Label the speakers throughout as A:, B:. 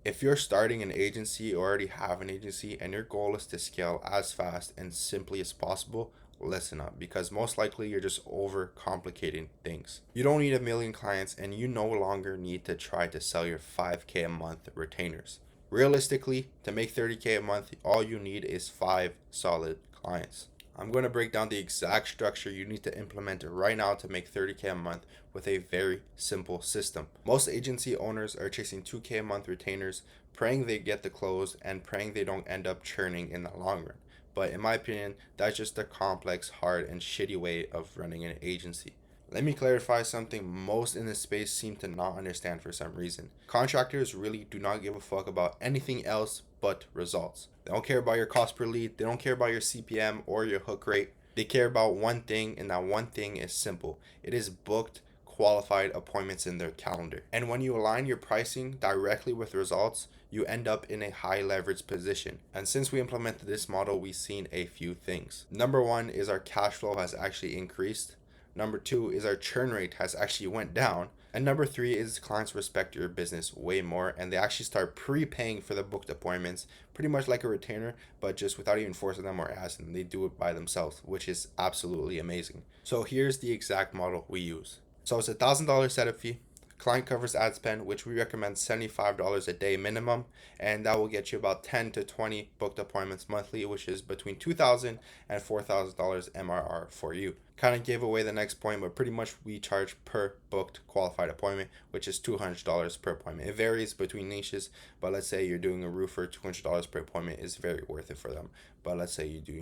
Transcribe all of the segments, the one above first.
A: If you're starting an agency or already have an agency and your goal is to scale as fast and simply as possible, listen up, because most likely you're just overcomplicating things. You don't need a million clients, and you no longer need to try to sell your 5K a month retainers. Realistically, to make 30K a month, all you need is 5 solid clients. I'm going to break down the exact structure you need to implement right now to make 30K a month with a very simple system. Most agency owners are chasing 2K a month retainers, praying they get the close and praying they don't end up churning in the long run. But in my opinion, that's just a complex, hard, and shitty way of running an agency. Let me clarify something most in this space seem to not understand for some reason. Contractors really do not give a fuck about anything else but results. They don't care about your cost per lead, they don't care about your CPM or your hook rate. They care about one thing, and that one thing is simple. It is booked, qualified appointments in their calendar. And when you align your pricing directly with results, you end up in a high leverage position. And since we implemented this model, we've seen a few things. Number one is our cash flow has actually increased. Number two is our churn rate has actually went down. And number three is clients respect your business way more, and they actually start prepaying for the booked appointments, pretty much like a retainer, but just without even forcing them or asking them. They do it by themselves, which is absolutely amazing. So here's the exact model we use. So it's $1,000 setup fee. Client covers ad spend, which we recommend $75 a day minimum, and that will get you about 10 to 20 booked appointments monthly, which is between $2,000 and $4,000 MRR for you. Kind of gave away the next point, but pretty much we charge per booked qualified appointment, which is $200 per appointment. It varies between niches, but let's say you're doing a roofer, $200 per appointment is very worth it for them. But let's say you do,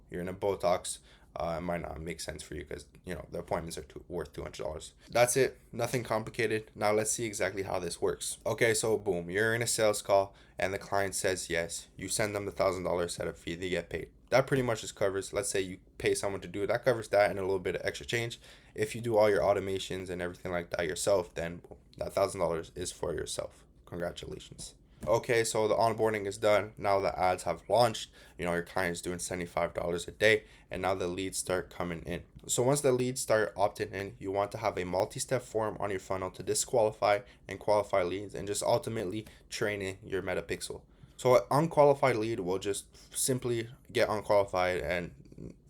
A: you're in a Botox, it might not make sense for you because the appointments are worth $200. That's it, nothing complicated. Now let's see exactly how this works. Okay, so boom, you're in a sales call and the client says yes. You send them the $1,000 setup fee, they get paid. That pretty much just covers, let's say you pay someone to do it, that covers that and a little bit of extra change. If you do all your automations and everything like that yourself, then boom, that $1,000 is for yourself. Congratulations. Okay, so the onboarding is done. Now the ads have launched. Your client is doing $75 a day, and now the leads start coming in. So once the leads start opting in, you want to have a multi-step form on your funnel to disqualify and qualify leads, and just ultimately train in your metapixel. So an unqualified lead will just simply get unqualified and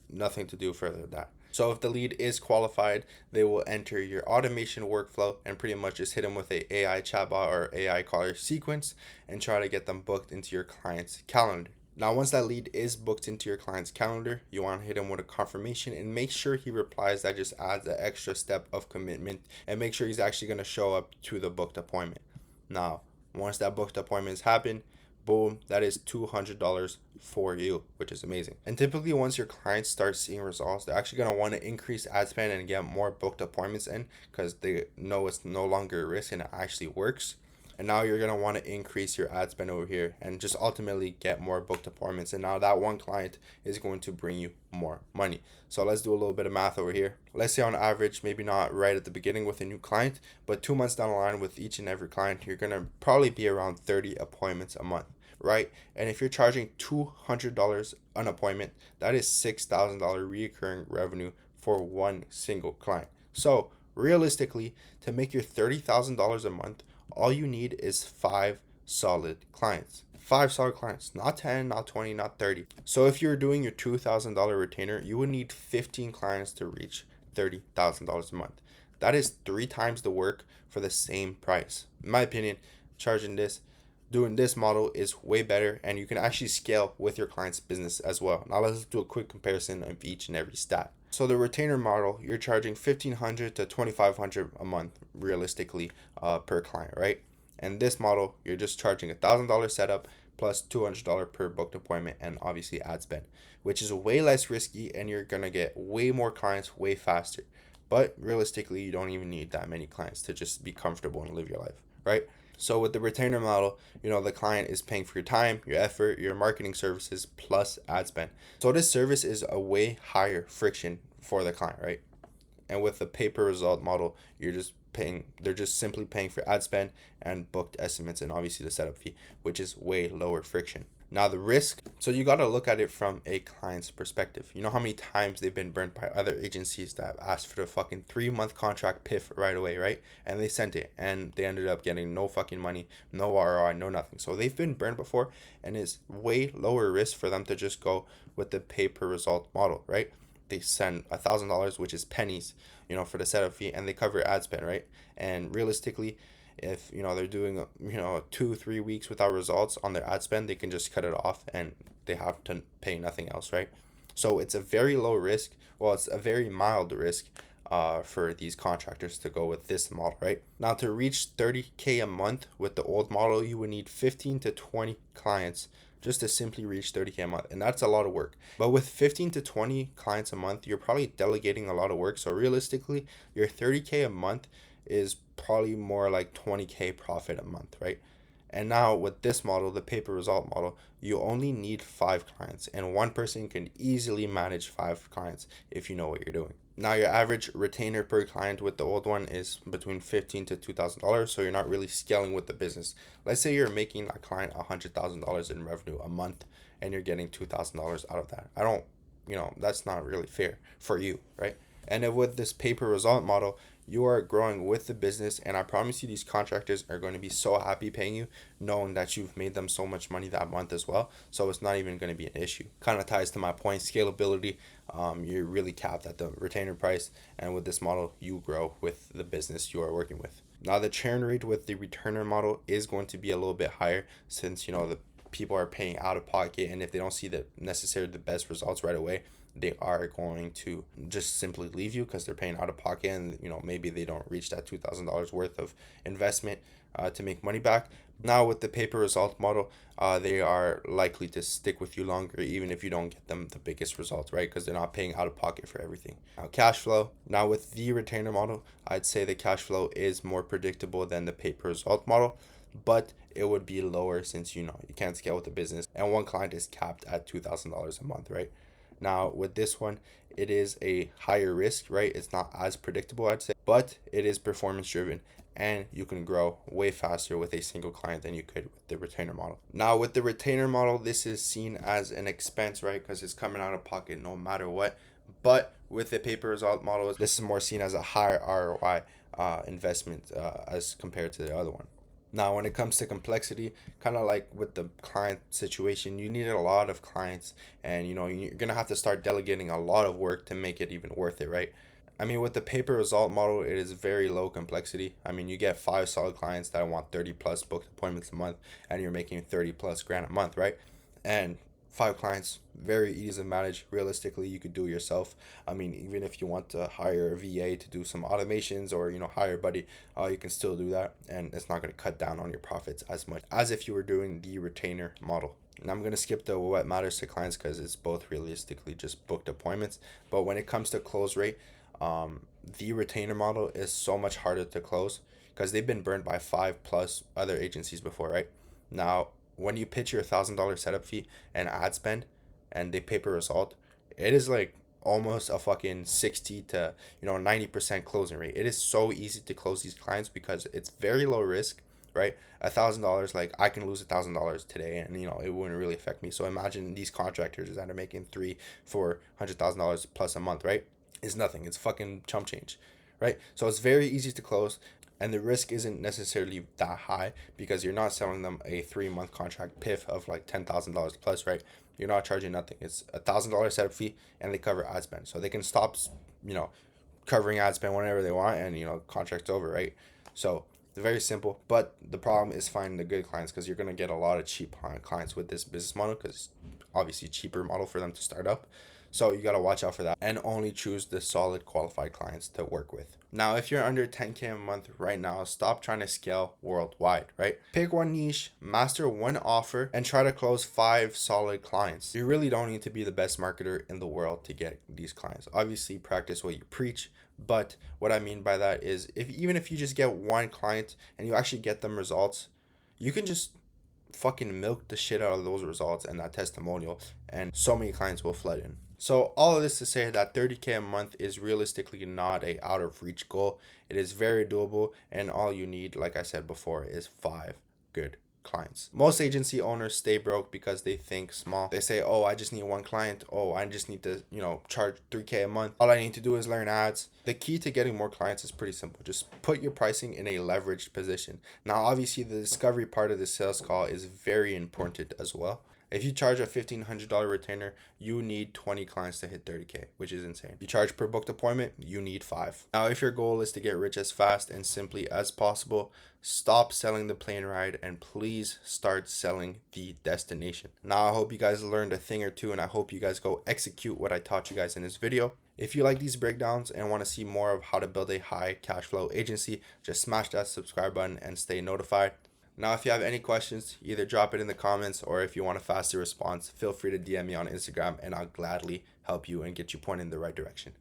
A: nothing to do further than that. So if the lead is qualified, they will enter your automation workflow and pretty much just hit them with a AI chatbot or AI caller sequence and try to get them booked into your client's calendar. Now, once that lead is booked into your client's calendar, you want to hit him with a confirmation and make sure he replies. That just adds an extra step of commitment and make sure he's actually going to show up to the booked appointment. Now, once that booked appointment has happened, boom, that is $200 for you, which is amazing. And typically once your clients start seeing results, they're actually going to want to increase ad spend and get more booked appointments in because they know it's no longer a risk and it actually works. And now you're going to want to increase your ad spend over here and just ultimately get more booked appointments. And now that one client is going to bring you more money. So let's do a little bit of math over here. Let's say on average, maybe not right at the beginning with a new client, but 2 months down the line with each and every client, you're going to probably be around 30 appointments a month, right? And if you're charging $200 an appointment, that is $6,000 recurring revenue for one single client. So realistically, to make your $30,000 a month, all you need is 5 solid clients. 5 solid clients, not 10, not 20, not 30. So if you're doing your $2,000 retainer, you would need 15 clients to reach $30,000 a month. That is 3 times the work for the same price. In my opinion, doing this model is way better, and you can actually scale with your client's business as well. Now let's do a quick comparison of each and every stat. So the retainer model, you're charging $1,500 to $2,500 a month realistically per client, right? And this model, you're just charging $1,000 setup plus $200 per booked appointment and obviously ad spend, which is way less risky, and you're gonna get way more clients way faster. But realistically, you don't even need that many clients to just be comfortable and live your life, right? So with the retainer model, the client is paying for your time, your effort, your marketing services, plus ad spend. So this service is a way higher friction for the client, right? And with the pay per result model, they're just simply paying for ad spend and booked estimates and obviously the setup fee, which is way lower friction. Now the risk, so you got to look at it from a client's perspective. You know how many times they've been burnt by other agencies that asked for the fucking 3 month contract piff right away, right? And they sent it and they ended up getting no fucking money, no ROI, no nothing. So they've been burned before, and it's way lower risk for them to just go with the pay per result model, right? They send $1,000, which is pennies, for the setup fee, and they cover ad spend, right? And realistically, if they're doing 2-3 weeks without results on their ad spend, they can just cut it off and they have to pay nothing else, right? So it's a very low risk. Well, it's a very mild risk for these contractors to go with this model, right? Now, to reach 30K a month with the old model, you would need 15 to 20 clients just to simply reach 30K a month. And that's a lot of work. But with 15 to 20 clients a month, you're probably delegating a lot of work. So realistically, your 30K a month is probably more like 20K profit a month, right? And now with this model, the pay per result model, you only need 5 clients, and one person can easily manage 5 clients if you know what you're doing. Now your average retainer per client with the old one is between $15 to $2,000, so you're not really scaling with the business. Let's say you're making a client $100,000 in revenue a month, and you're getting $2,000 out of that. I don't, that's not really fair for you, right? And if with this pay per result model, you are growing with the business, and I promise you these contractors are going to be so happy paying you, knowing that you've made them so much money that month as well. So it's not even going to be an issue. Kind of ties to my point, scalability. You're really capped at the retainer price, and with this model you grow with the business you are working with. Now the churn rate with the returner model is going to be a little bit higher, since the people are paying out of pocket, and if they don't see the best results right away, they are going to just simply leave you because they're paying out of pocket, and maybe they don't reach that $2,000 worth of investment to make money back. Now with the pay per result model, they are likely to stick with you longer even if you don't get them the biggest results, right? Because they're not paying out of pocket for everything. Now cash flow, now with the retainer model, I'd say the cash flow is more predictable than the pay per result model, but it would be lower since you can't scale with the business, and one client is capped at $2,000 a month, right? Now, with this one, it is a higher risk, right? It's not as predictable, I'd say, but it is performance driven, and you can grow way faster with a single client than you could with the retainer model. Now, with the retainer model, this is seen as an expense, right? Because it's coming out of pocket no matter what. But with the pay per result model, this is more seen as a higher ROI investment as compared to the other one. Now, when it comes to complexity, kind of like with the client situation, you need a lot of clients, and you're gonna have to start delegating a lot of work to make it even worth it, right? I mean, with the pay per result model, it is very low complexity. I mean, you get 5 solid clients that want 30 plus booked appointments a month, and you're making 30 plus grand a month, right? And 5 clients, very easy to manage. Realistically, you could do it yourself. I mean, even if you want to hire a VA to do some automations, or hire a buddy, you can still do that, and it's not going to cut down on your profits as much as if you were doing the retainer model. And I'm going to skip the what matters to clients because it's both realistically just booked appointments. But when it comes to close rate, the retainer model is so much harder to close because they've been burned by 5 plus other agencies before, right? Now, when you pitch your $1,000 setup fee and ad spend, and they pay per result, it is like almost a fucking 60 to 90% closing rate. It is so easy to close these clients because it's very low risk, right? $1,000, like I can lose $1,000 today, and it wouldn't really affect me. So imagine these contractors that are making $300,000-$400,000 plus a month, right? Is nothing. It's fucking chump change, right? So it's very easy to close, and the risk isn't necessarily that high because you're not selling them a 3 month contract piff of like $10,000 plus, right? You're not charging nothing. It's $1,000 setup fee, and they cover ad spend, so they can stop, you know, covering ad spend whenever they want, and contract's over, right? So it's very simple, but the problem is finding the good clients because you're gonna get a lot of cheap clients with this business model because obviously cheaper model for them to start up. So you got to watch out for that and only choose the solid qualified clients to work with. Now, if you're under 10K a month right now, stop trying to scale worldwide, right? Pick one niche, master one offer, and try to close 5 solid clients. You really don't need to be the best marketer in the world to get these clients. Obviously, practice what you preach, but what I mean by that is even if you just get one client and you actually get them results, you can just fucking milk the shit out of those results and that testimonial, and so many clients will flood in. So all of this to say that 30K a month is realistically not a out of reach goal. It is very doable, and all you need, like I said before, is 5 good clients. Most agency owners stay broke because they think small. They say, oh, I just need one client. Oh, I just need to, charge 3K a month. All I need to do is learn ads. The key to getting more clients is pretty simple. Just put your pricing in a leveraged position. Now, obviously, the discovery part of the sales call is very important as well. If you charge a $1,500 retainer, you need 20 clients to hit 30K, which is insane. You charge per booked appointment, you need 5. Now, if your goal is to get rich as fast and simply as possible, stop selling the plane ride and please start selling the destination. Now, I hope you guys learned a thing or two, and I hope you guys go execute what I taught you guys in this video. If you like these breakdowns and want to see more of how to build a high cash flow agency, just smash that subscribe button and stay notified. Now, if you have any questions, either drop it in the comments, or if you want a faster response, feel free to DM me on Instagram and I'll gladly help you and get you pointed in the right direction.